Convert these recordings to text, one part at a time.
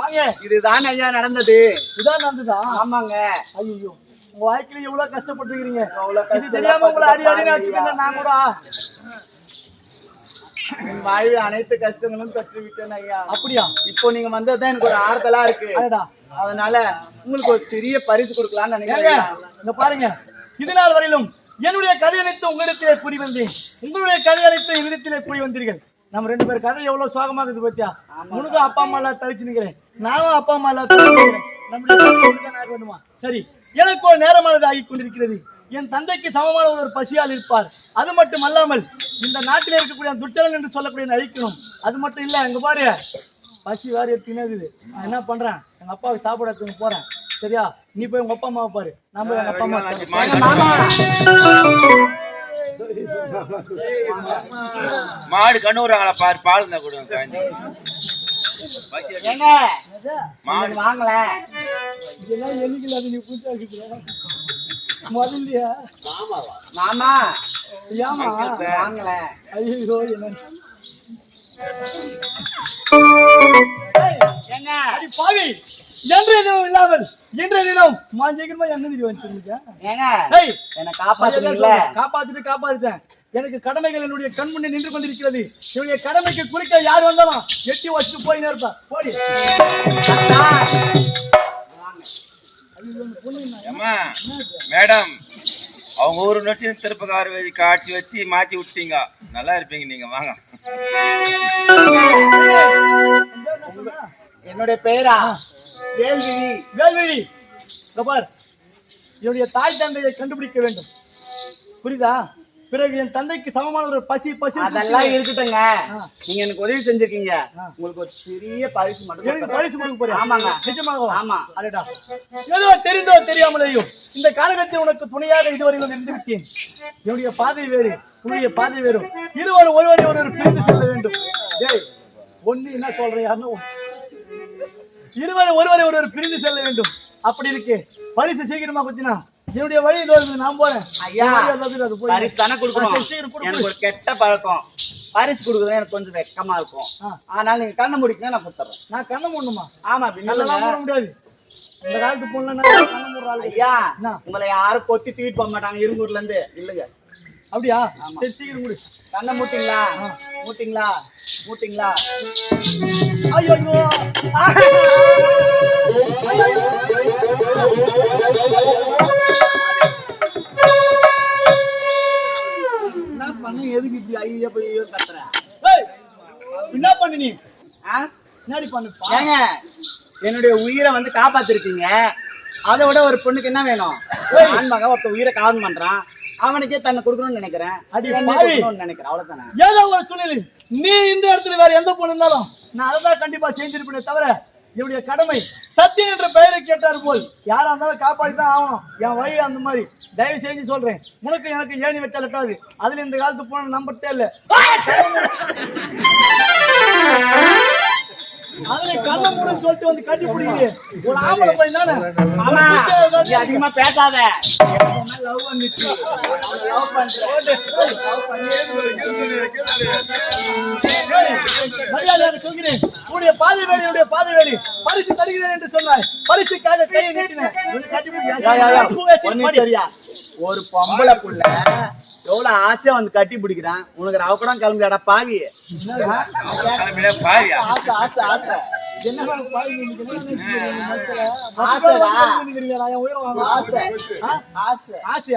ஐயா இதுதான் ஐயா நடந்தது. இதான் நடந்ததா? ஆமாங்க. ஐயோ, உங்க வாழ்க்கையில எவ்வளவு கஷ்டப்பட்டுருக்கீங்க. இது தெரியாம உங்களை அடி அடி வச்சுக்கணும். நான் கூட என் வாழ்வில் அனைத்து கஷ்டங்களும் கற்று விட்டேன் ஐயா. அப்படியா? இப்போ நீங்க வந்ததுதான் எனக்கு ஒரு ஆறுதலா இருக்கு. அதனால உங்களுக்கு ஒரு சிறிய பரிசு கொடுக்கலாம்னு நினைக்கிறேன். இங்க பாருங்க, இது நாள் வரையிலும் என்னுடைய கதை அனைத்து உங்களிடத்திலே கூறி வந்தேன், உங்களுடைய கதை அனைத்து என்னிடத்திலே கூறி வந்தீர்கள். நம்ம ரெண்டு பேர் கதை எவ்வளவு சோகமா இருக்குது பத்தியா? உனக்கும் அப்பா அம்மா எல்லாம் தவிச்சு நிக்கிறேன், நானும் அப்பா அம்மா எல்லாம் தவிச்சு நிக்கிறேன். நம்மளுடைய வேண்டுமா? சரி, எனக்கு ஒரு நேரமானது ஆகி கொண்டிருக்கிறது. என் தந்தைக்கு சமமான ஒரு பசியால் இருப்பார். அது மட்டும் அல்லாமல் இந்த நாட்டில் இருக்கக்கூடிய துர்ச்சலன் என்று சொல்லக்கூடிய அழிக்கணும். அது மட்டும் இல்ல, எங்க பாரு பசி வேறு எடுத்துனது. நான் என்ன பண்றேன், எங்க அப்பாவுக்கு சாப்பாடு எடுத்துன்னு போறேன். சரியா? நீ போய் உங்க அப்பா அம்மாவை பாரு. நான் போய் எங்க அப்பா அம்மா. மாடு கண்ணுறாங்களா பாரு, பால் தான் கொடுங்க. வாங்கல இதெல்லாம் என்னைக்கு அது நீ புதுசா இருக்கிற முதல்லையா? மாமா ஏமா வாங்கல? ஐயோ, என்ன அடி பாவி, என்று எதுவும் இல்லாமல் இன்றைய தினம் சீக்கிரமா என்ன காப்பாத்திட்டேன். எனக்கு கடமைகள் என்னுடைய கண் முன்னே நின்று கொண்டிருக்கிறது. என்னுடைய கடமைக்கு குறிக்க யார் வந்தாலும் எட்டி வச்சுட்டு போய் நேர்ப்பா. போடி மேடம், அவங்க ஊரு நோட்டி திருப்பக்கார காட்சி வச்சு மாத்தி விட்டீங்க. நல்லா இருப்பீங்க நீங்க. வாங்க. என்னுடைய பெயரா வேல்விழி. வேல்விழி, என்னுடைய தாய் தந்தையை கண்டுபிடிக்க வேண்டும். புரியுதா? பிறகு என் தந்தைக்கு சமமான ஒரு பசி பசி அதெல்லாம் இருக்கட்டுங்க. நீங்க எனக்கு உதவி செஞ்சிருக்கீங்க. உங்களுக்கு ஒரு சிறிய பரிசு மட்டும். எனக்கு பரிசு கொடுக்க போறேன்? ஆமாங்க. நிஜமாக? ஆமா. அடடா, ஏதோ தெரிந்தோ தெரியாமலேயோ இந்த காலகட்டத்தில் உனக்கு துணையாக இதுவரையிலும் இருந்து விட்டேன். என்னுடைய பாதை வேறு, உன்னுடைய பாதை வேறு. இருவரும் ஒருவரை ஒருவர் பிரிந்து செல்ல வேண்டும். டேய், ஒன்னு என்ன சொல்றேன்? இருவரும் ஒருவரை ஒருவர் பிரிந்து செல்ல வேண்டும். அப்படி இருக்கு. பரிசு சீக்கிரமா குத்தினா என்னுடைய வழி நான் போறேன். பரிசு தானே கொடுக்கணும். எனக்கு ஒரு கெட்ட பழக்கம், பரிசு கொடுக்குறது எனக்கு கொஞ்சம் வெக்கமா இருக்கும். ஆனால் நீங்க கண்ணை முடிக்கணும், நான் கொடுத்துறேன். நான் கண்ணை மூடணுமா? ஆமா, நல்லா மூட முடியாது. இந்த காலத்து பொண்ணு ஐயா, உங்களை யாரும் கொத்தி தூக்கிட்டு போக மாட்டாங்க இருங்கூர்ல இருந்து. இல்லைங்க. அப்படியா? சரி, சீக்கிரம் முடி. கண்ணை மூட்டிங்களா? மூட்டிங்களா? மூட்டிங்களா? ஐயோ, என்ன பண்ண? எதுக்கு இப்படி ஐயோ போய் கத்துற? என்ன பண்ணு நீ? என்னடி பண்ணு? ஏங்க, என்னுடைய உயிரை வந்து காப்பாத்திருக்கீங்க. அதை விட ஒரு பொண்ணுக்கு என்ன வேணும்? ஆண்மக ஒருத்த உயிரை காவல் பண்றான், அவனுக்கே தன்னை கொடுக்கணும்னு நினைக்கிறேன். நினைக்கிறேன், அவ்வளவுதானே. ஏதோ ஒரு சூழ்நிலை நீ இந்த இடத்துல வேற எந்த பொண்ணு இருந்தாலும் நான் அதான் கண்டிப்பா செஞ்சிருப்பேன். தவிர என்னுடைய கடமை சத்தியம் என்ற பெயரை கேட்டார் போல் யாரா இருந்தாலும் காப்பாற்றிதான் ஆகணும். என் வழி அந்த மாதிரி. தயவு செஞ்சு சொல்றேன், உனக்கு எனக்கு ஏணி வச்சால் எட்டாது. அதுல இந்த காலத்து போன நம்பட்டே இல்ல. அதுல கண்ண மூலம் சொல்லிட்டு வந்து கட்டி பிடிக்குது. ஒரு ஆம்பளை பையன் தானே. அதிகமா பேசாத. லவ் வந்துச்சு. மரியாதையாக சொல்கிறேன், உன்னுடைய பாதை வேறு, என்னுடைய பாதை வேறு. பரிசு தருகிறேன் என்று சொன்னாய், பரிசுக்காக கையை நீட்டினேன். சரியா? ஒரு பொம்பளை புள்ள எவ்வளவு ஆசையா வந்து கட்டி பிடிக்கிறான். உனக்கு ரவ கூட கிளம்பியாடா பாவி. ஆசை ஆசை ஆசை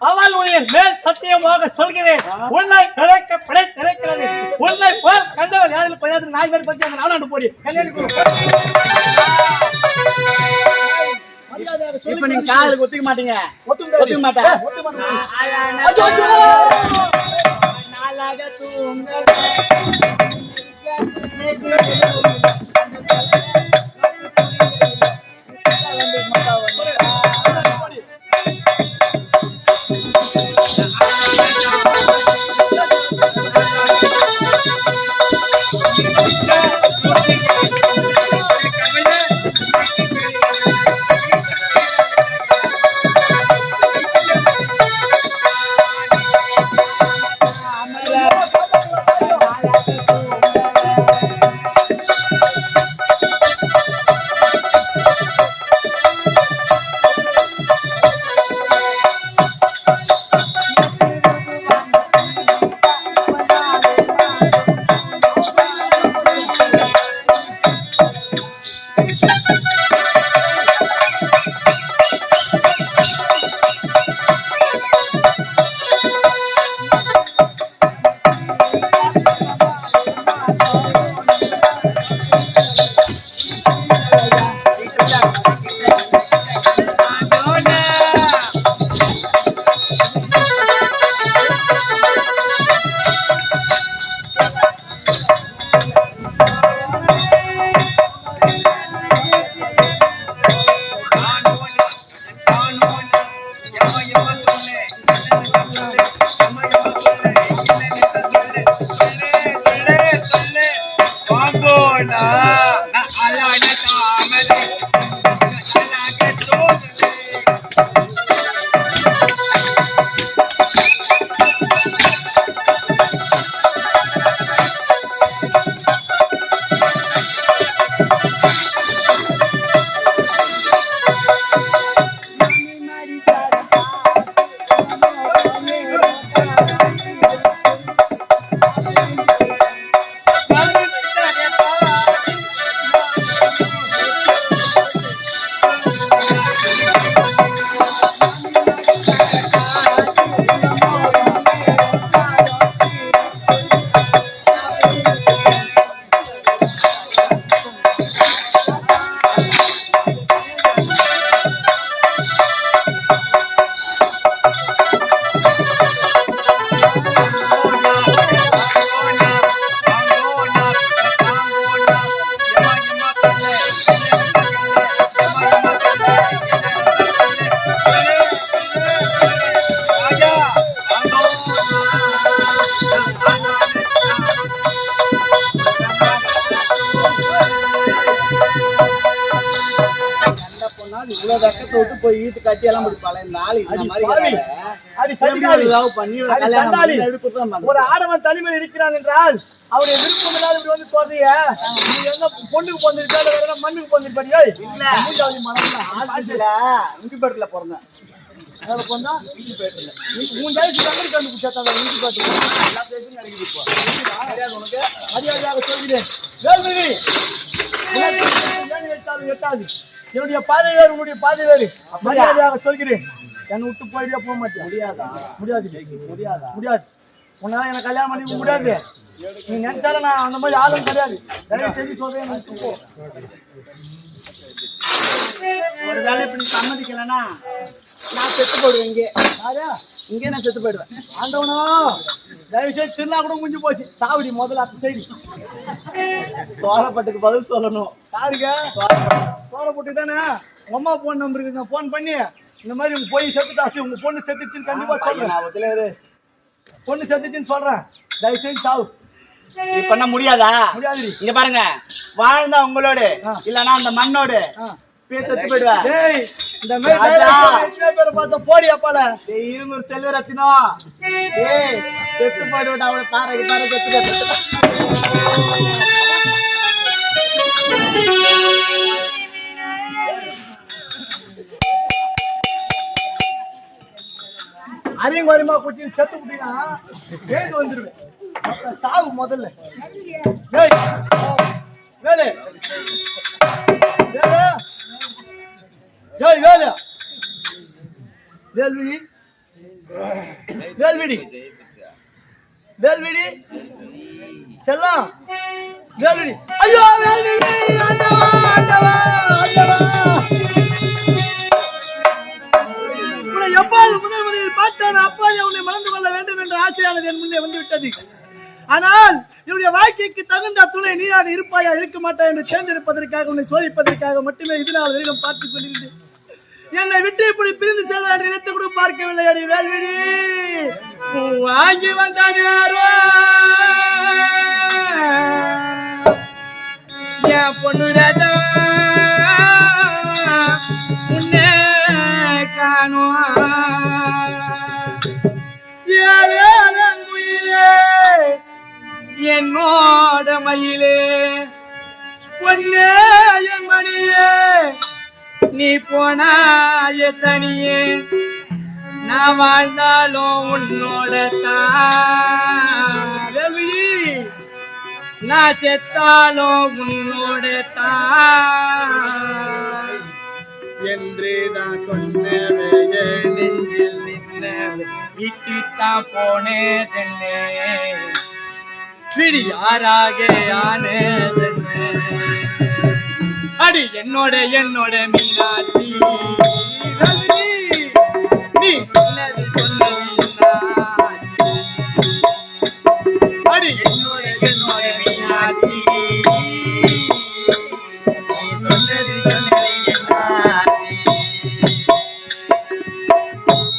அவள் உயிர் மேல் சத்தியமாக சொல்கிறேன், உன்னை திரைக்கிறது. உன்னை போல் கண்டவர் யாரில் பையாதுக்கு நாய் பேர் பற்றி நானாண்டு போடி. இப்ப நீங்க காதலுக்கு ஒத்துக்க மாட்டீங்க. ஒத்துக்க மாட்டேன். ஏதோ வெக்கத்தை விட்டு போய் ஈத்து கட்டி எல்லாம் முடிப்பாளே இந்த ஆளு இந்த மாதிரி பாவி. இருக்காரு. அது எப்படி சதிகாரி. ஒரு love பண்ணி ஒரு அது கல்யாணம் சண்டாளி. பண்ணி எப்படி குத்தம் பண்றது? ஒரு ஆடவன் தனிமையில் இருக்கிறான் என்றால் அவருடைய விருப்பம் இல்லாத இப்படி வந்து சொல்றீங்க. நீ என்ன பொண்ணுக்கு போந்திருக்கா இல்ல வேற மண்ணுக்கு போந்திருப்பாடியா? இல்ல. ஆஸ்பத்திரியில இன்குபேட்டர்ல பிறந்தேன். அதுல போனா இன்குபேட்டர்ல. உன் ஜெயிச்சு தமிழ் கண்டு பிடிச்சாதான் இன்குபேட்டர் எல்லா பேசும் கிடைக்குது இப்போ. தெரியாது உனக்கு? மரியாதையாக சொல்கிறேன். வேல்விழி எட்டாது என்னுடைய பாதை வேறு உன்னுடைய பாதை வேறு. மரியாதையாக சொல்கிறேன். என்னை விட்டு போயிட்டே போக மாட்டேன். முடியாதா? முடியாது முடியாதா? முடியாது. உன்னால எனக்கு கல்யாணம் பண்ணிக்க முடியாது. நீ நினைச்சாலும் நான் அந்த மாதிரி ஆளும் கிடையாது. தயவு செஞ்சு சொல்றேன். எனக்கு போ. ஒரு வேலை இப்ப நீ சம்மதிக்கலன்னா நான் செத்து போயிடுவேன் இங்கே. யாரா? இங்கே நான் செத்து போயிடுவேன். ஆண்டவனோ தயவு செய்து திருநா கூட முடிஞ்சு போச்சு. சாவடி முதல்ல அந்த சைடு சோழப்பட்டுக்கு பதில் சொல்லணும். யாருங்க சோறப்பட்டு தானே அம்மா போன் நம்பருக்கு நான் போன் பண்ணி இந்த மாதிரி உங்க போய் செத்துட்டாச்சு, உங்க பொண்ணு செத்துச்சுன்னு கண்டிப்பா சொல்றேன். நான் ஒத்துழையாரு. பொண்ணு செத்துச்சுன்னு சொல்றேன். தயவு செய்து சாவு. இப்ப பண்ண முடியாதா? முடியாது. இங்க பாருங்க, வாழ்ந்தா உங்களோடு இல்லன்னா அந்த மண்ணோடு பேர் செத்து போயிடுவேன். டேய் இந்த மாதிரி ராஜா. எத்தனை பேரை பார்த்தா போடி அப்பால. டேய் இருங்கூர் செல்வ ரத்தினம். டேய் செத்து போயிடுவேன். அவளை பாரு பாரு செத்து அறியும் வரிமா குச்சி செத்து விட்டீங்கன்னா வேண்டு வந்துருவேன். அப்புறம் சாவு முதல்ல. ஏய் வேலு வேலு ஏய் வேலு வேல்விழி வேல்விழி வேல்விழி செல்லம் வேல்விழி. ஐயோ வேல்விழி ஆண்டவா ஆண்டவா ஆண்டவா. உன்னை எவ்வாறு முதலில் பார்த்தேன் அப்பாவே உன்னை மறந்து கொள்ள வேண்டும் என்ற ஆசையானது என் முன்னே வந்து விட்டது. ஆனால் என்னுடைய வாழ்க்கைக்கு தகுந்த துணை நீயாக இருப்பாயா இருக்க மாட்டாய் என்று தேர்ந்தெடுப்பதற்காக உன்னை சோதிப்பதற்காக மட்டுமே இது நாள் வரைக்கும் பார்த்துக் கொண்டிருந்தேன். என்னை விட்டு இப்படி பிரிந்து செல்ல என்று நினைத்து கூட பார்க்கவில்லை. அடி வேல்விழி வாங்கி வந்தான் யாரோ என் பொண்ணு ராஜா உன்னை காணும் என்னோட மயிலே பொன்னே என் மணியே நீ போனாய தனியே நான் வாழ்ந்தாலும் உன்னோட தாவி நான் செத்தாலும் உன்னோட தான் என்று நான் சொன்னவே நெஞ்சில் நின்னவே விட்டுத்தான் போனேதென்னே விடியாராக ஆனதென்னே அடி என்னோட மீனாட்சி நீ சொன்னது அடி என்னோட மீனாட்சி நீ சொன்னது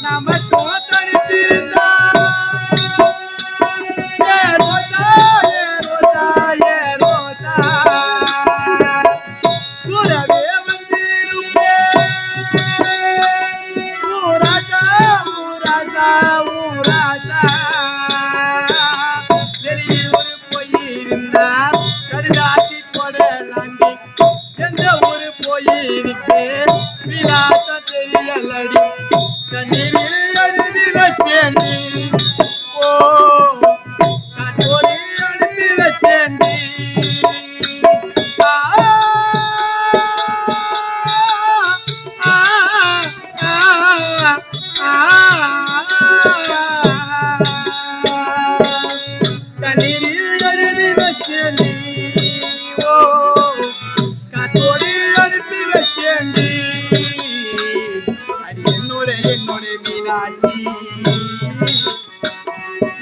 நாம தோத்தடிச்சிருந்தா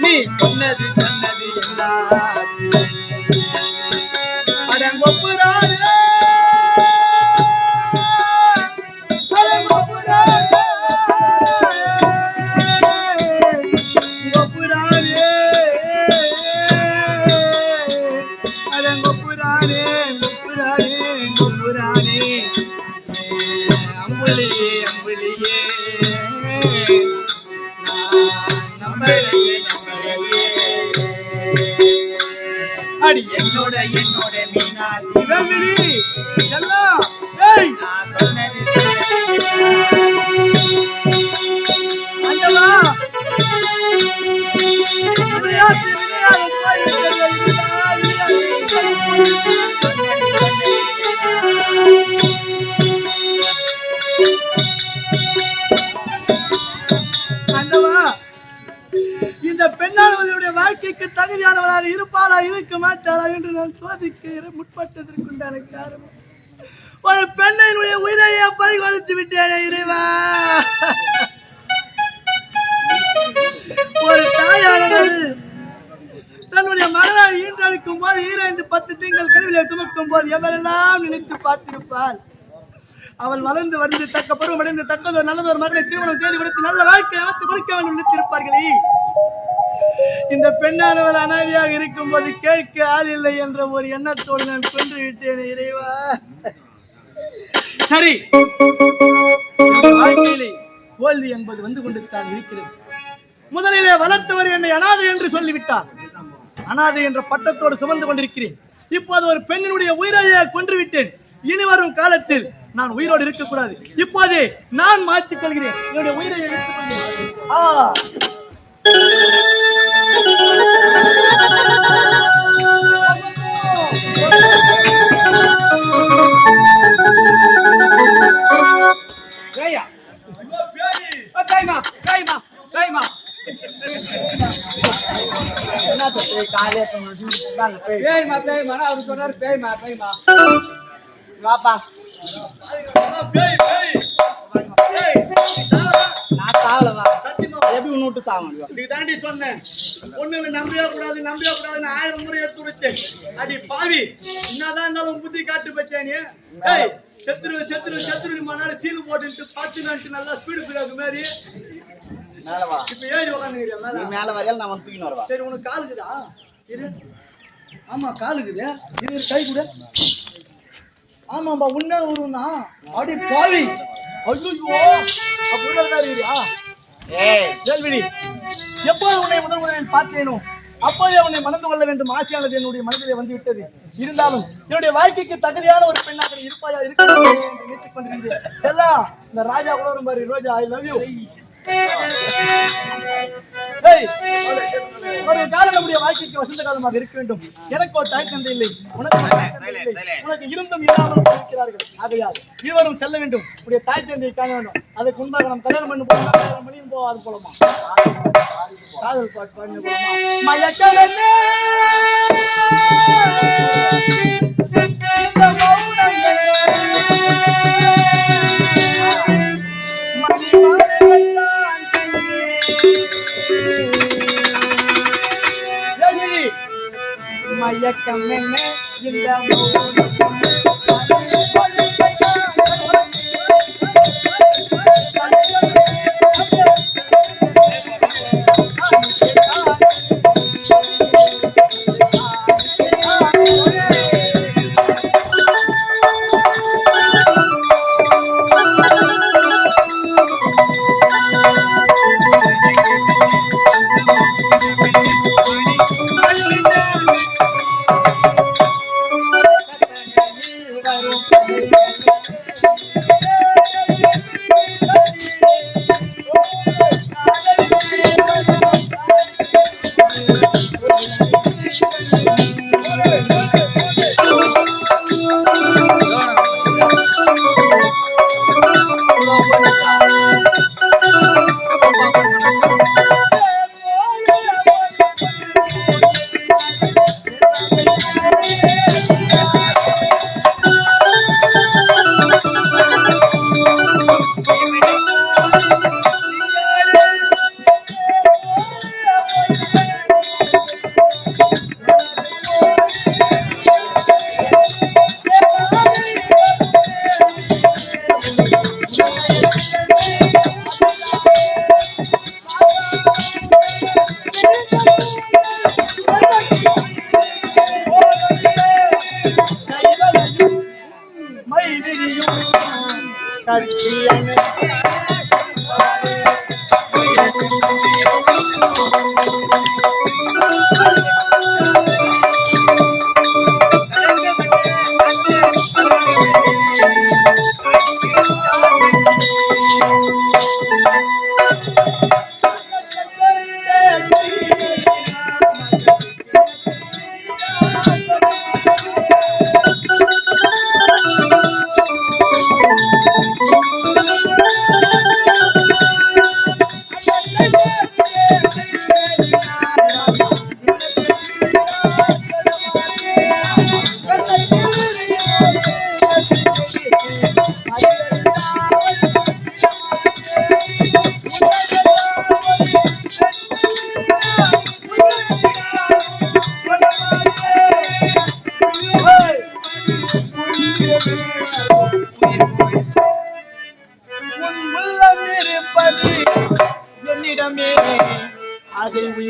நீ சொன்னது அம்புலி அடி என்னோட மீனாட்சி வேல்விழி எல்லாம் ஏய் நான் சொன்னது அண்ணா விளையாட்டு அண்ணவா இந்த பெண்ணானவர்களுடைய வாழ்க்கைக்கு தகுதியானவளாக இருப்பாளா இருக்க மாட்டாளா என்று நான் சோதிக்க முற்பட்டதற்குண்டான காரணம் ஒரு பெண்ணினுடைய உயிரையே பறிகொடுத்து விட்டேனே இறைவா. ஒரு தாயானவள் தன்னுடைய மகனை ஈன்றளிக்கும் போது 2-10 திங்கள் கருவிலை சுமக்கும் போது எவரெல்லாம் நினைத்து பார்த்திருப்பாள். அவள் வளர்ந்து வந்து தக்க பருவமடைந்து தக்கதொரு நல்லதொரு மகனை திருமணம் செய்து கொடுத்து நல்ல வாழ்க்கை அமைத்து கொடுக்க வேண்டும் நினைத்திருப்பார்களே. இந்த பெண்ணானவர் அனாதையாக இருக்கும் போது கேட்க ஆள் இல்லை என்ற ஒரு எண்ணத்தோடு நான் கொன்று விட்டேன் இறைவா. சரி, வாழ்க்கையிலே தோல்வி என்பது வந்து கொண்டு தான் இருக்கிறது. முதலிலே வளர்த்தவர் என்னை அனாதை என்று சொல்லிவிட்டார். அனாதை என்ற பட்டத்தோடு சுமந்து கொண்டிருக்கிறேன். இப்போது ஒரு பெண்ணினுடைய உயிரையே கொன்று விட்டேன். இனி வரும் காலத்தில் நான் உயிரோடு இருக்கக்கூடாது. இப்போது நான் மாற்றிக் கொள்கிறேன். என்னுடைய உயிரை எடுத்துக் கொள்கிறேன். வாப்பா நான் சாவலவா எப்படி விட்டு சாவணும் நீ தாண்டி சொன்னேன் ஒண்ணு நம்பியா கூடாதுன்னு 1000 முறை எடுத்து விட்டேன். அடி பாவி என்னதான் இருந்தாலும் புத்தி காட்டு பத்தியானே. செத்துரு மணி சீல் போட்டு பாத்து நல்லா ஸ்பீடு போயிடாது மாதிரி மேலவா இப்ப ஏறி உட்காந்து மேல வரையால் நான் தூக்கின்னு வருவா. சரி உனக்கு காலுக்குதா இரு. ஆமா காலுக்குது இரு கை கூட. ஆமாம்பா உண்மை வருவா அடி பாவி. ஐயோ அப்படியா கேள்வி எப்போது உன்னை முதல் பார்த்தேனோ அப்போதே உன்னை மணந்து கொள்ள வேண்டும் ஆசையானது என்னுடைய மனதிலே வந்து விட்டது. இருந்தாலும் என்னுடைய வாழ்க்கைக்கு தகுதியான ஒரு பெண்ணாக இருப்பாயா இருக்க நினைத்துக் கொண்டிருந்தேன். எல்லாம் இந்த ராஜா கூட பாரு ரோஜா ஐ லவ் யூ. ஒரு காலம் நம்முடைய வாழ்க்கைக்கு வசந்த காலமாக இருக்க வேண்டும். எனக்கு ஒரு தாய் தந்தை இல்லை, உனக்கு இருந்தும் இல்லாமல் இருக்கிறார்கள். ஆகையால் இருவரும் செல்ல வேண்டும், உடைய தாய் தந்தையை காண வேண்டும். அதுக்கு முன்பாக நம்ம கல்யாணம் பண்ணி போகலாம். மணியும் போகாது போலமா காதல் பாட்டு பண்ணி போலமா மயக்கமே மயக்கம் என்ன இந்த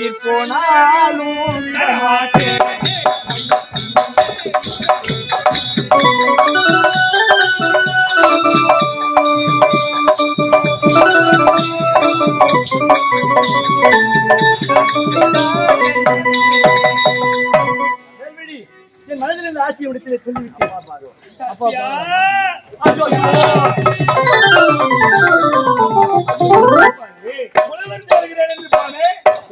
உயிர் போனாலும் விடமாட்டேன். என் மனதில் இந்த ஆசையை விடத்திலே சொல்லிவிட்டேன். அப்பா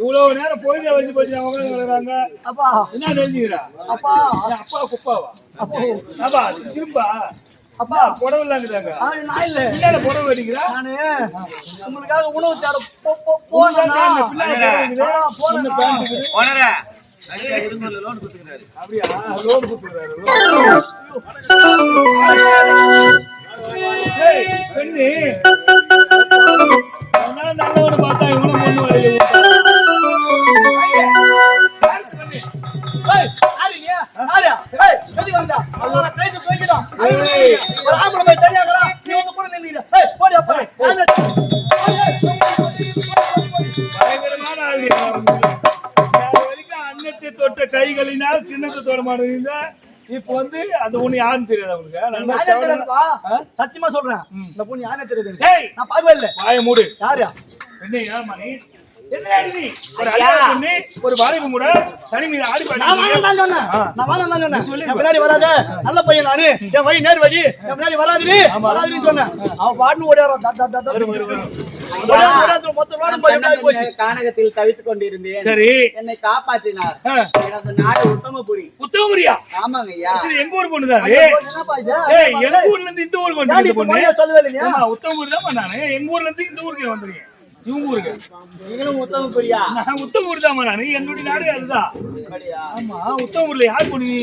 இவ்வளவு நேரம் பொழுத வச்சு போச்சு வளர்றாங்க. அப்பா என்ன தெரிஞ்சுக்கிறா? அப்பா அப்பா குப்பாவா? அப்பா அப்பா திரும்ப அப்பா புடவை இல்லாங்கிறாங்க. நான் இல்ல என்ன புடவை அடிக்கிறா? நானு உங்களுக்காக உணவு தேட லோன் கொடுத்துக்கிறாரு. அப்படியா? லோன் கொடுத்துக்கிறாரு. பெண்ணு நல்லவனு பார்த்தா இவனை பொண்ணு வரையில பயங்கரமான அன்னத்தை தொட்ட கைகளினால் சின்னத்தை தொட மாட்டேங்க. இப்ப வந்து அது ஒண்ணு யாருன்னு தெரியாது அவனுக்கு. சத்தியமா சொல்றேன், இந்த பொண்ணு யாருன்னு தெரியாது. நான் பார்க்கவே இல்லை. வாய மூடு. யாரு என்ன ஏமா நீ? ஒரு வாலிபு கூட தனிமையில ஆடி பின்னாடி வராத நல்ல பையன் நானு, என் வழி நேர் வழி, என் பின்னாடி வராதுன்னு சொன்னேன். அவன் பாட்டு ஓடியாரான். கானகத்தில் தவித்துக் கொண்டிருந்தேன். சரி, என்னை காப்பாற்றினார். எனது நாடு உத்தமபுரி. உத்தமபுரியா? ஆமாங்க ஐயா. எங்க ஊர் பொண்ணுதான்? எங்க ஊர்ல இருந்து இந்த ஊருக்கு வந்து பொண்ணு சொல்லவே இல்லையா? உத்தமபுரி தான் நானு. எங்க ஊர்ல இருந்து இந்த ஊருக்கு வந்துருக்கேன். இவங்க ஊருக்கு நீங்களும் உத்தமபுரியா? நான் உத்தமபுரி தான் நானு. என்னுடைய நாடு அதுதான். ஆமா, உத்தமபுரியில யார் பொண்ணு?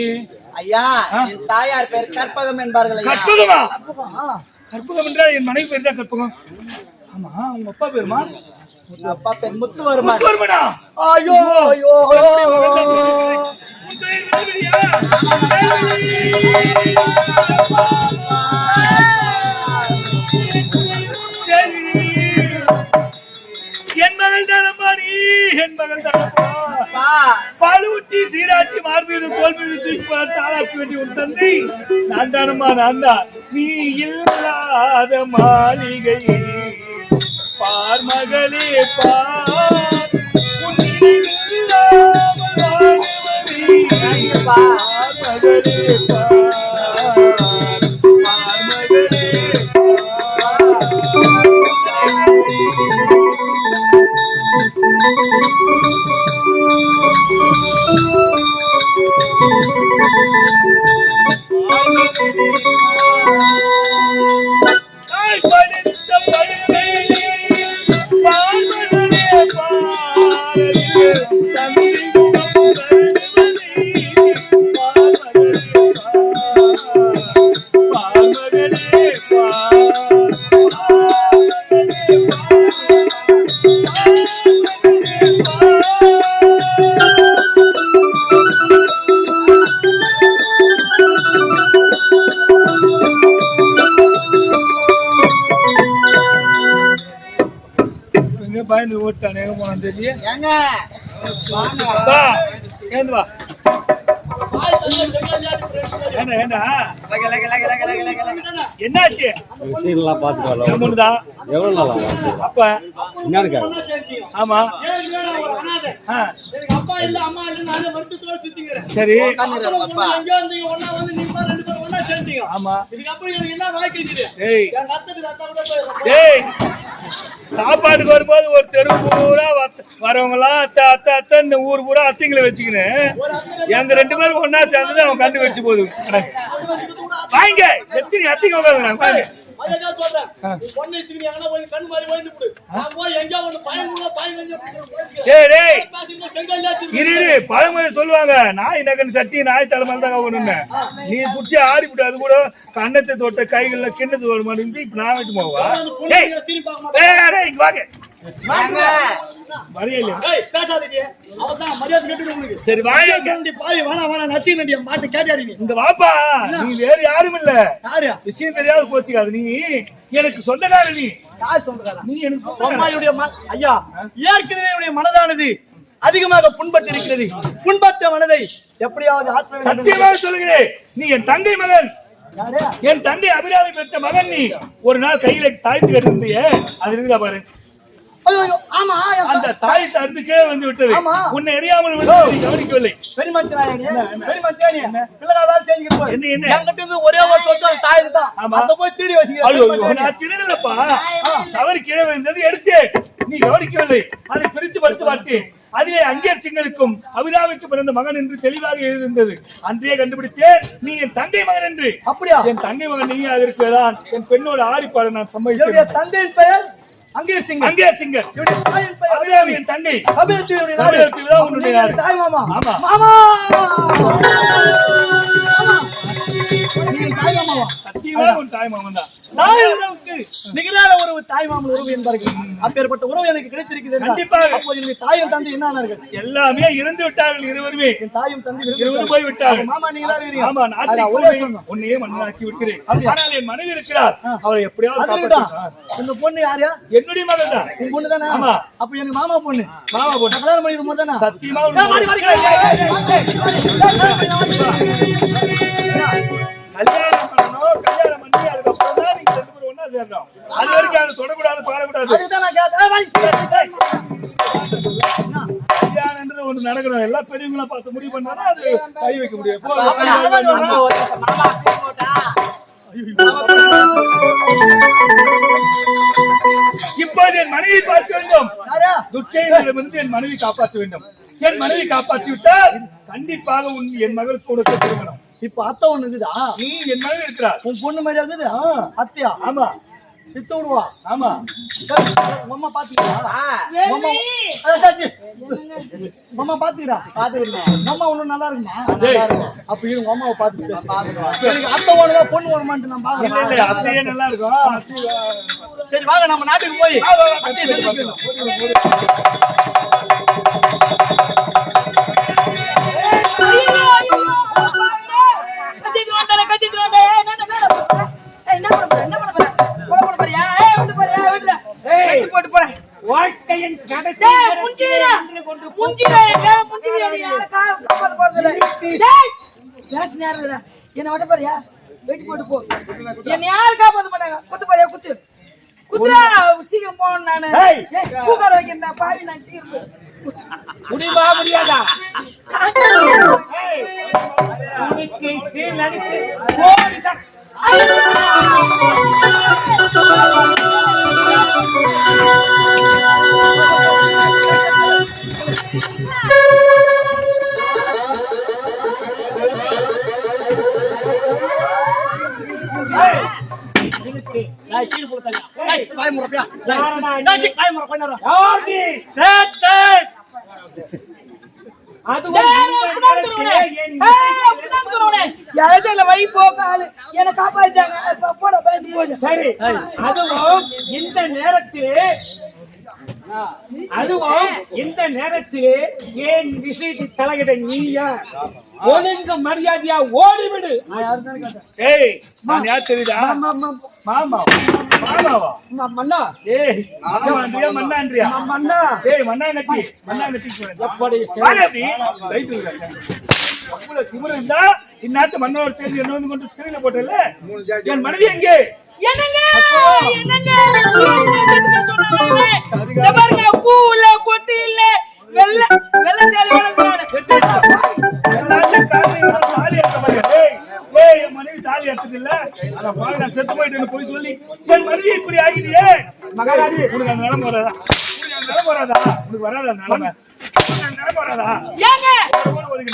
ஐயா, என் தாயார் பேர் கற்பகம் என்பார்கள். கற்பகமா? கற்பகம் என்றால் என் மனைவி பேர் தான் கற்பகம். ஆமா, உங்க அப்பா பேருமா? உங்க அப்பா பேர் முத்துவர்மன். முத்துவர்மனா? ஐயோ ஐயோ, என் மகள் தரமானி, என் மகள் தரமா பாலூட்டி சீராட்டி மார்பீது தோல் மீது தூக்கி தாளாக்கி வேண்டிய ஒரு தந்தை நான் தானம்மா, நான் தான். நீ இல்லாத மாளிகை பார் மகளே பார், பார் மகளே பார், பார் மகளே பயந்து ஓட்டானே தெரியும். என்னாச்சு? அப்ப ஆமா, சரி, ஆமா. சாப்பாட்டுக்கு வரும்போது ஒரு தெரு பூரா வரவங்க எல்லாம் அத்தை இந்த ஊர் பூரா அத்தைங்களை வச்சுக்கின்னு எங்க 2 பேரும் ஒன்னா சேர்ந்து அவன் கண்டு வச்சு போகுது. வாங்க, எத்தனை அத்தைங்க உட்காருங்க. பழமொழி சொல்லுவாங்க, நாய் நகன் சட்டி நாய் தலைமையில தான் ஒண்ணு. நீ புடிச்சு ஆடி விட்டு அது கூட கண்ணத்தை தொட்ட கைகள்ல கிண்ணத்து வர மாதிரி இப்ப நான் விட்டு போவா? வாங்க சரி இந்த வாப்பா, நீ வேற யாரும் இல்ல. விஷயம் தெரியாது போச்சுக்காது. நீ எனக்கு சொந்தக்கார. நீ எனக்கு ஐயா, ஏற்கனவே மனதானது அதிகமாக புண்பட்டு இருக்கிறது. புண்பட்ட மனதை எப்படியாவது ஆற்ற வேண்டும். சத்தியமாக சொல்லுகிறேன், நீ என் தங்கை மகன். என் தங்கை அபிராமி பெற்ற மகன் நீ. ஒரு நாள் கையில தாய்த்து கட்டிருந்தியே, அது இருக்குதா பாரு. ஐயோ, ஆமா, அந்த தாய் தடுத்து கீழே வந்து விட்டது. ஆமா. உன்னை எரியாமல் விட்டு நீ கவனிக்கவில்லை. ஒரே ஒரு சொத்து தாய் தான். அதை போய் திருடி வச்சுக்கிறேன். நான் திருடலப்பா, தவறு கீழே விழுந்தது எடுத்தேன், நீ கவனிக்கவில்லை. அதை பிரித்து படுத்து பார்த்தேன். அதிலே அங்கேயர் சிங்கனுக்கும் அபிராமிக்கு பிறந்த மகன் என்று தெளிவாக எழுதியிருந்தது. அன்றையே கண்டுபிடித்தேன் நீ என் தங்கை மகன் என்று. அப்படியா? என் தங்கை மகன் நீயாக இருக்கிறதான் என் பெண்ணோட ஆடிப்பாடு நான் சம்மதித்தேன். தந்தையின் பெயர் அங்கேயர் சிங்கர். அங்கேயர் சிங்கர். தாயின் பெயர் அபிராமி என் தங்கை. அபிராமியுடைய உன்னுடைய நாடு. தாய் மாமா. ஆமா. மாமா. நீங்க தாய் மாமாவா? சத்தியமாக உன் தாய் மாமன் தான். தாய் உறவுக்கு நிகரான உறவு தாய் மாமன் உறவு என்பார்கள். அப்பேற்பட்ட உறவு எனக்கு கிடைத்திருக்கிறது. கண்டிப்பாக. அப்போது என்னுடைய தாயும் தந்தை என்ன ஆனார்கள்? எல்லாமே இறந்து விட்டார்கள் இருவருமே. என் தாயும் தந்தை இருவரும் போய் விட்டார்கள். மாமா நீங்க தான் இருக்கீங்க. ஆமா, நாட்டை உன்னையே மண்ணாக்கி விடுகிறேன். ஆனால் என் மனைவி இருக்கிறார், அவளை எப்படியாவது காப்பாற்றணும். இந்த பொண்ணு யாரையா? என்னுடைய மகள் தான். உன் பொண்ணு தானே? ஆமா. அப்ப எனக்கு மாமா பொண்ணு. மாமா பொண்ணு. கல்யாணம் பண்ணிக்கிற மாதிரி தானே? சத்தியமா கல்யாணம் பண்ணணும். கல்யாணம் பண்ணி அதுக்கப்புறம் தான் நீங்க ரெண்டு பேரும் ஒண்ணா சேரணும். அது வரைக்கும் அதை தொடக்கூடாது, பாடக்கூடாது. அதுதான் நான் கேட்டேன். கல்யாணம்ன்றது ஒண்ணு நடக்கணும். எல்லா பெரியவங்களும் பார்த்து முடிவு பண்ணாலும் அது கை வைக்க முடியும். இப்போது என் மனைவி பார்க்க வேண்டும். துச்சையிலிருந்து என் மனைவி காப்பாற்ற வேண்டும். என் மனைவி காப்பாற்றி விட்டால் கண்டிப்பாக என் மகளுக்கு கொடுக்க திருமணம். இப்ப அத்தை ஒண்ணு இருக்குதா? நீ என் மனைவி இருக்கிறார். உன் பொண்ணு மாதிரி இருக்குது. அத்தையா? ஆமா. சித்த விடுவா? ஆமா. மாமா பாத்துக்கிறா? மாமா பாத்துக்கிறா? பாத்துக்கிறேன். மாமா ஒண்ணு நல்லா இருக்குமா? அப்ப இவங்க அம்மாவை பாத்துக்கிட்டு அப்ப அத்தை ஓடுவா பொண்ணு ஓடுமான்ட்டு நான் இல்ல இல்ல, அத்தையே நல்லா இருக்கும். சரி வாங்க நம்ம நாட்டுக்கு போய் வாழ்க்கையின் கடைசி என்ன வட்ட பாரியா? வெட்டி போட்டு போ. என்ன யாரும் காப்பாற்ற மாட்டாங்க. குத்து பாரியா? குத்து குத்துரா. சீக்கிரம் போகணும். நானு பூக்கார வைக்கிறேன் பாவி. நான் சீக்கிரம் முடியுமா முடியாதா? வை போக்காலு என்ன காப்பாத்தாங்க. போட பயந்து போய். சரி, அதுவும் இந்த நேரத்திலே ஏன் விஷயத்தை தலையிட நீயா? ஒழுங்க மரியாதையா ஓடிவிடு. ஏய், நான் யார் தெரியுதா? மாமா. மாமாவா? மன்னா. ஏய், மாமான்றியா மண்ணான்றியா? மன்னா. ஏய், மண்ணா நட்டி. எப்படி அவ்வளவு திமிரு இருந்தா இந்நாட்டு மன்னோட சேர்ந்து என்ன வந்து கொண்டு சிறையில போட்டல. என் மனைவி எங்கே? என்னங்க என்னங்க பாருங்க. பூ இல்ல, பொட்டு இல்ல, வெள்ள வெள்ள சேலை தாலி எடுத்த மாதிரி. ஏய், என் மனைவி தாலி எடுத்தது இல்ல. நான் செத்து போயிட்டு போய் சொல்லி என் மனைவி இப்படி ஆகிட்டியே. மகாராஜி, உனக்கு அந்த நிலம் வராதா? உனக்கு வராதா? உனக்கு வராதா நிலைமை? நிலம் வராதா? ஏங்க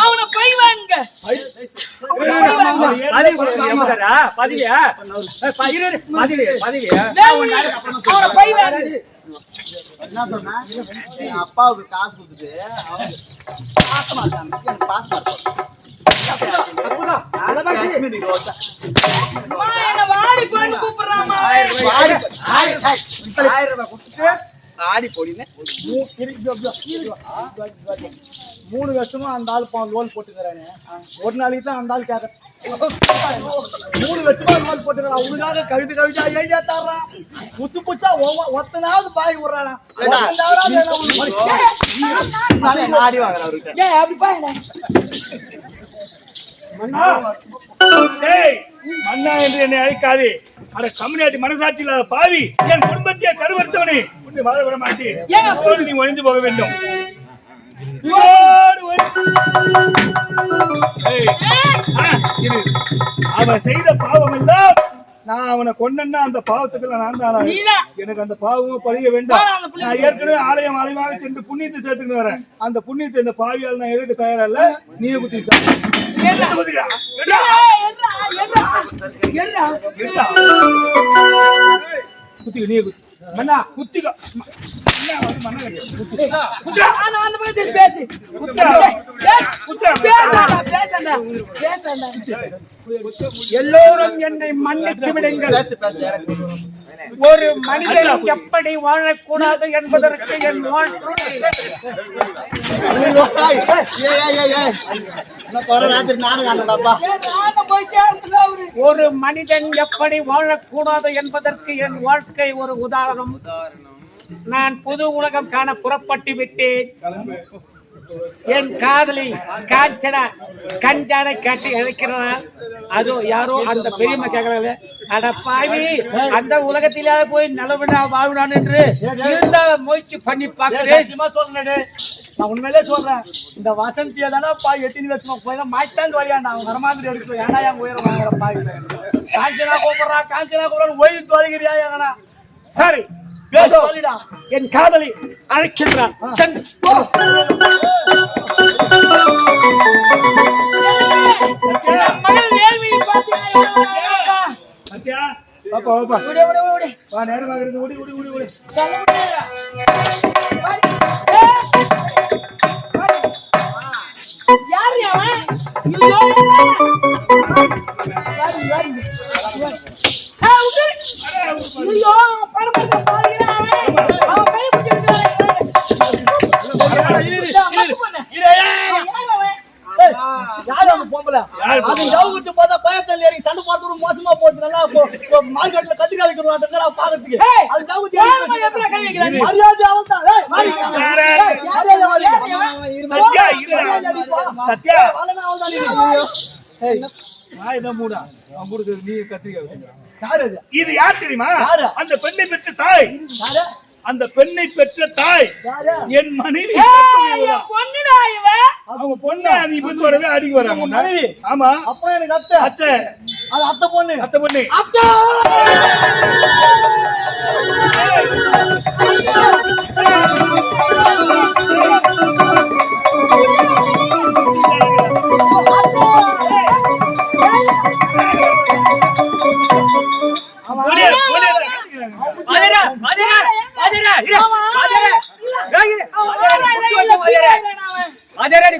அவனை போய் வாங்க. என்ன சொன்னா? என் அப்பாவுக்கு காசு கொடுத்துட்டு பாசமா இருக்காங்க. பாசமா வாடி போய் கூப்பிடுறாமா? ஆடி போடின்னு 3 வருஷமா அந்த ஆள் லோன் போட்டுக்கிறானே. ஒரு நாளைக்கு தான் அந்த ஆள் கேட்க 3 லட்சமா மால் போட்டுறா உனக்காக கவிதை ஐடியா தர்றான் புச்சு புச்சா ஒத்தனாவது பாய் விடுறானா ஆடி வாங்குறேன் அவருக்கு. ஏன் அப்படி பாருங்க மன்னா டேய் மன்னா என்று என்னை அழைக்காதே. அட கம்யூனிட்டி மனசாட்சி இல்லாத பாவி, என் குடும்பத்தை கருவறுத்தவனே, உன்னை வாழ விட மாட்டேன். இதோடு நீ ஒழிந்து போக வேண்டும். இதோடு ஏய், இரு. அவன் செய்த பாவம் எல்லாம் நான் அவனை கொண்டேன்னா அந்த பாவத்துக்கு நான் தான் எனக்கு அந்த பாவமும் பழிய வேண்டாம். நான் ஏற்கனவே ஆலயம் ஆலயமாக சென்று புண்ணியத்தை சேர்த்துக்கிட்டு வரேன். அந்த புண்ணியத்தை இந்த பாவியால் நான் எழுத தயாரா இல்ல. நீயே குத்திச்சா குத்திக்க, நீயே குத்தி மண்ணா குத்திக்க. எல்லோரும் என்னை மன்னித்து விடுங்கள். ஒரு மனிதன் எப்படி வாழக்கூடாது என்பதற்கு என் வாழ்க்கை ஒரு மனிதன் எப்படி வாழக்கூடாது என்பதற்கு என் வாழ்க்கை ஒரு உதாரணம். நான் புது உலகம் காண புறப்பட்டு விட்டேன். என் காதலி காஞ்சனா கஞ்சானை காட்டி அழைக்கிறார். அதோ யாரோ அந்த பெரியம்மா கேட்கறாங்க, அட பாவி, அந்த உலகத்திலே போய் நிலவினா வாழ்வினான் என்று இருந்தாலும் முயற்சி பண்ணி பார்க்கிறேன். சொல்றேன், நான் உண்மையிலே சொல்றேன். இந்த வசந்தியை தானே பாய் எட்டினி வச்சுமா போய் மாட்டாண்டு வரையாண்டா அவன் வரமாதிரி எடுத்து ஏன்னா என் உயரம் வாங்குற பாய் காஞ்சனா கூப்பிடுறான், காஞ்சனா கூப்பிடுறான், ஓய்வு வருகிறியா ஏன்னா சரி என் காதலி அழைக்கின்றான். மோசமா போட்டு நல்லா மார்க்கெட்ல கத்திரிக்காய் வைக்கிறோம் பாக்கிறதுக்கு இது யார் தெரியுமா? அந்த பெண்ணை பெற்ற தாய். அந்த பெண்ணை பெற்ற தாய் என் மனைவி. அவங்க பொண்ணு நீ இப்ப வரவே அடிக்க வராங்க மனைவி. ஆமா, அப்புறம் எனக்கு அத்தை அத்தை அது அத்தை பொண்ணு அத்தை பொண்ணு அத்தை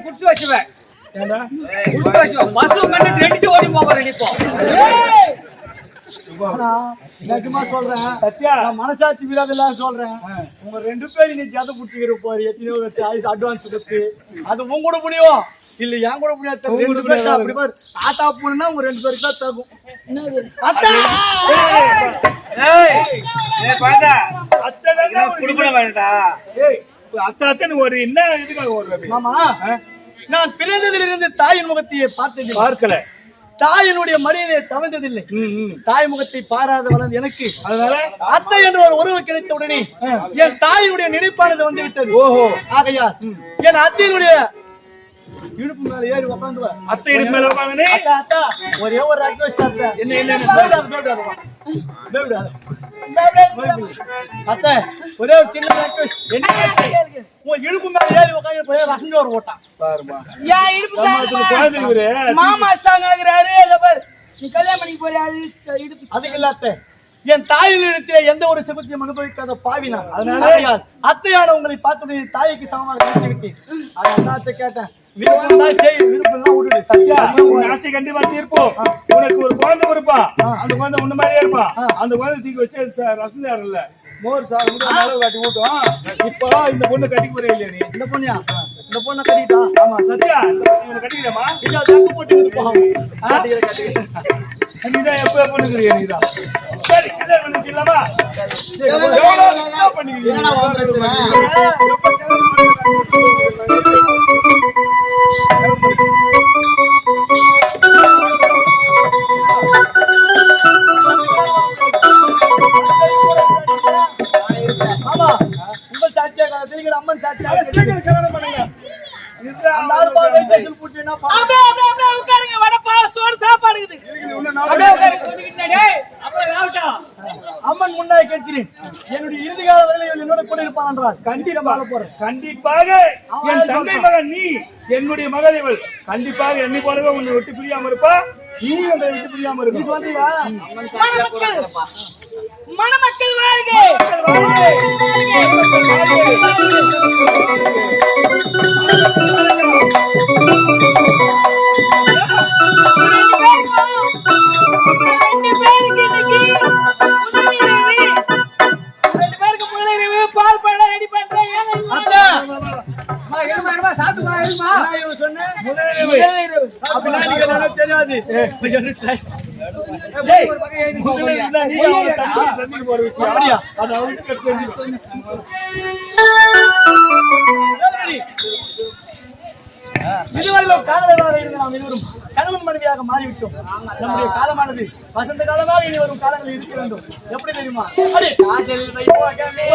குடுத்து வச்சுவேன். பசு கண்டு ரெண்டு ஓடி போகிறேன். இப்போ நிஜமா சொல்றேன் சத்யா, நான் மனசாட்சி விடாதெல்லாம் சொல்றேன். உங்க 2 பேரும் நீ ஜாத புடிச்சிக்கிற போற எத்தனையோ அட்வான்ஸ் கொடுத்து அது உங்க கூட முடியும் இல்ல என் கூட முடியாது. அப்படி பாரு, ஆத்தா பூனா உங்க 2 பேருக்கு தான் தகும். அத்தை ஒரு என்ன இதுக்காக ஓடுறது? மாமா, நான் பிறந்ததிலிருந்து தாயின் முகத்தையே பார்த்தது பார்க்கல. தாயினுடைய மடியிலே தவழ்ந்ததில்லை. தாய் முகத்தை பாராத வளர்ந்து எனக்கு அதனால அத்தை என்ற ஒரு உறவு கிடைத்த உடனே என் தாயினுடைய நினைப்பானது வந்து விட்டது. ஓஹோ, ஆகையா என் அத்தையினுடைய இடுப்பு மேல ஏறி உட்காந்து அத்தை இடுப்பு மேல உட்காந்து அத்தா ஒரே ஒரு ரெக்வெஸ்ட் அத்தை என்ன அத்தை ஒரே ஒரு சின்ன ரெக்வெஸ்ட். என்ன உன் இடுப்பு மேல ஏறி உட்காந்து போய் ரசஞ்சு ஒரு ஓட்டான் பாருமா. மாமா ஸ்டாங்கிறாரு, நீ கல்யாணம் பண்ணி போறியா? அதுக்கு இல்ல அத்தை, என் தாயில் இடத்திலே எந்த ஒரு சிபத்தையும் அனுபவிக்காத பாவினான். அதனால அத்தையான உங்களை பார்த்து தாய்க்கு சமமாக நிறுத்தி விட்டேன். அத்தை கேட்டேன், விருப்பம் தான் செய், விருப்பம் தான் விடுது. சத்யா, ஆசை கண்டிப்பா தீர்ப்போம். உனக்கு ஒரு குழந்தை இருப்பா, அந்த குழந்தை உன்ன மாதிரியே இருப்பா. அந்த குழந்தை தூக்கி வச்சு ரசம் இல்ல மோர் சார் காட்டி ஊட்டும். இப்போ இந்த பொண்ணு கட்டிக்கு போறே இல்லையா? நீ இந்த பொண்ணியா இந்த பொண்ணை கட்டிட்டா ஆமா சத்யா இவனை கட்டிக்கிறேமா இல்ல தங்க போட்டு போகும் நீதான் எப்ப பண்ணுக்கிறியா நீதான் சரி கல்யாணம் பண்ணிக்கலாமா என்னடா உன் பிரச்சனை? ஆமா உங்கள் சாட்சியாக தெரிகிற அம்மன் சாட்சியாக கல்யாணம் பண்ணுங்க அந்த ஆறு பால் வைத்தியத்தில் போட்டு என்ன அப்படியே அப்படியே அப்படியே உட்காருங்க வடப்பா சோறு சாப்பாடு இருக்குது அப்படியே உட்காருங்க டேய் அப்படியே ராவட்டா அம்மன் முன்னாடி கேட்கிறேன் என்னுடைய இறுதி கால வரையில் என்னோட கூட இருப்பான் என்றால் கண்டிப்பாக போறேன் கண்டிப்பாக என் தங்கை மகன் நீ என்னுடைய மகள் இவள் கண்டிப்பாக என்னை போலவே உன்னை விட்டு பிரியாம இருப்பா நீ உன்னை விட்டு பிரியாம இருக்கும் சொல்றியா மணமக்கள் வாழ்க பால் பழம் ரெடி பண்றேன் அப்படின்னா நீங்க தெரியாது சந்திக்க போற விஷயம் அது அவருக்கு தெரிஞ்சுக்கணும் இதுவரையிலும் காதலர்களாக இருந்த நாம் இருவரும் கணவன் மனைவியாக மாறிவிட்டோம் நம்முடைய காலமானது வசந்த காலமாக இனி வரும் காலங்களில் இருக்க வேண்டும் எப்படி தெரியுமா அடே காதல் வைபோகமே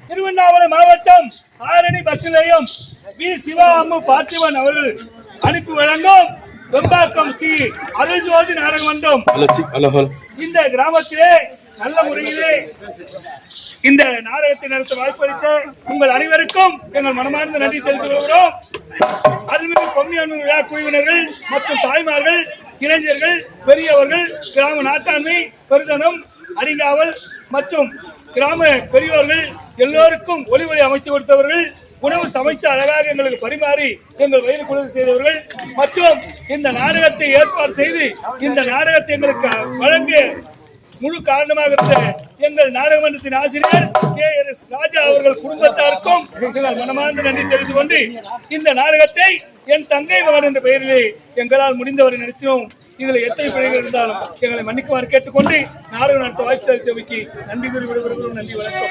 திருவண்ணாமலை மாவட்டம் ஆரணி பஸ் நிலையம் வி சிவா அம்மு பார்த்திபன் அவர்கள் அனுப்பி வழங்கும் வெம்பாக்கம் ஸ்ரீ அருள் ஜோதி நாடக மன்றம் இந்த கிராமத்திலே நல்ல முறையிலே இந்த நாடகத்தை நடத்த வாய்ப்பளித்த உங்கள் அனைவருக்கும் எங்கள் மனமார்ந்த நன்றி தெரிவித்துக் கொள்கிறோம். அருள்மிகு பொம்மியம்மன் விழா குழுவினர்கள் மற்றும் தாய்மார்கள், இளைஞர்கள், பெரியவர்கள், கிராம நாட்டாண்மை, பெருதனம், அடிங்காவல் மற்றும் கிராம பெரியோர்கள் எல்லோருக்கும் ஒளி அமைத்து கொடுத்தவர்கள், உணவு சமைத்து அழகாக எங்களுக்கு பரிமாறி எங்கள் வயிறு குளிர் செய்தவர்கள் மற்றும் இந்த நாடகத்தை ஏற்பாடு செய்து இந்த நாடகத்தை எங்களுக்கு வழங்கிய முழு காரணமாக இருந்த எங்கள் நாடகமன்றத்தின் ஆசிரியர் KRS ராஜா அவர்கள் குடும்பத்தாருக்கும் எங்கள் மனமார்ந்த நன்றி தெரிவித்துக் கொண்டு இந்த நாடகத்தை என் தங்கை மகன் என்ற பெயரிலே எங்களால் முடிந்தவரை நடத்தினோம். இதில் எத்தனை பிழைகள் இருந்தாலும் எங்களை மன்னிக்குமாறு கேட்டுக்கொண்டு நாடகம் நடத்த வாய்ப்பு அளித்தமைக்கு நன்றி கூறி விடுகிறோம். நன்றி, வணக்கம்.